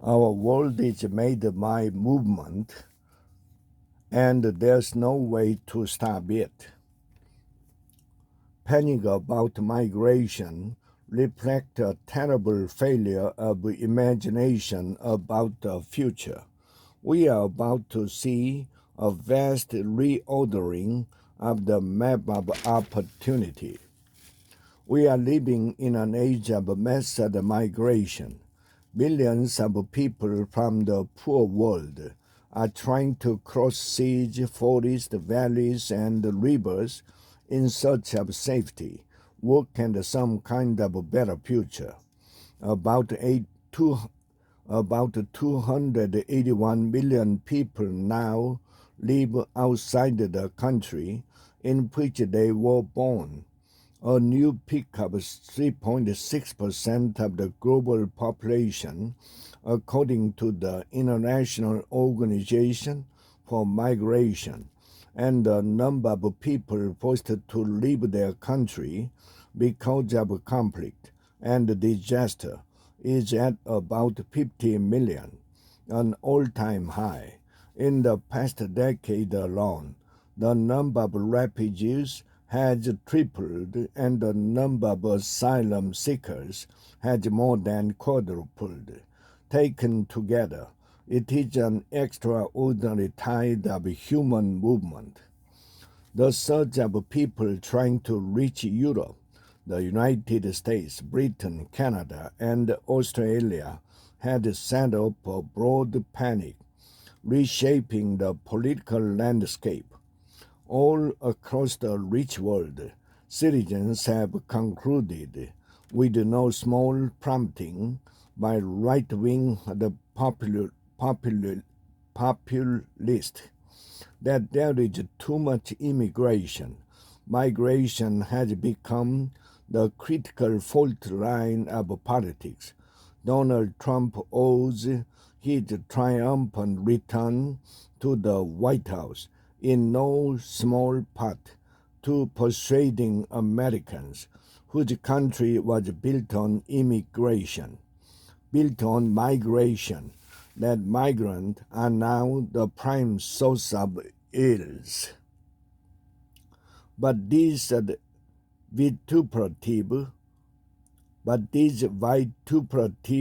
Our world is made by movement, and there's no way to stop it. Panic about migration reflects a terrible failure of imagination about the future. We are about to see a vast reordering of the map of opportunity. We are living in an age of mass migration. Millions of people from the poor world are trying to cross seas, forests, valleys, and rivers in search of safety, work, and some kind of a better future. About 281 million people now live outside the country in which they were born, a new peak of 3.6% of the global population, according to the International Organization for Migration, and the number of people forced to leave their country because of conflict and disaster is at about 50 million, an all-time high. In the past decade alone, the number of refugees has tripled and the number of asylum seekers has more than quadrupled. Taken together, it is an extraordinary tide of human movement. The surge of people trying to reach Europe, the United States, Britain, Canada, and Australia had set up a broad panic, reshaping the political landscape. All across the rich world, citizens have concluded, with no small prompting by right-wing populists, that there is too much immigration. Migration has become the critical fault line of politics. Donald Trump owes his triumphant return to the White House in no small part to persuading Americans whose country was built on immigration, built on migration, that migrants are now the prime source of ills. But these vituperative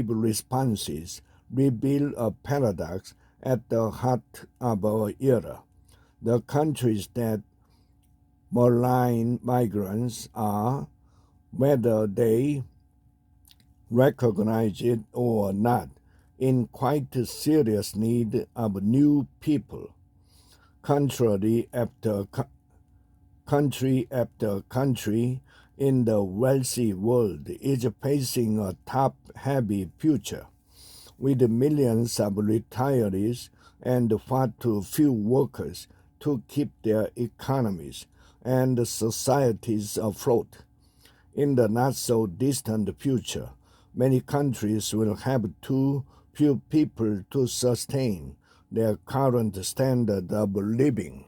responses reveal a paradox at the heart of our era. The countries that malign migrants are, whether they recognize it or not, in quite serious need of new people. Country after country in the wealthy world is facing a top-heavy future, with millions of retirees and far too few workers to keep their economies and societies afloat. In the not-so-distant future, many countries will have too few people to sustain their current standard of living.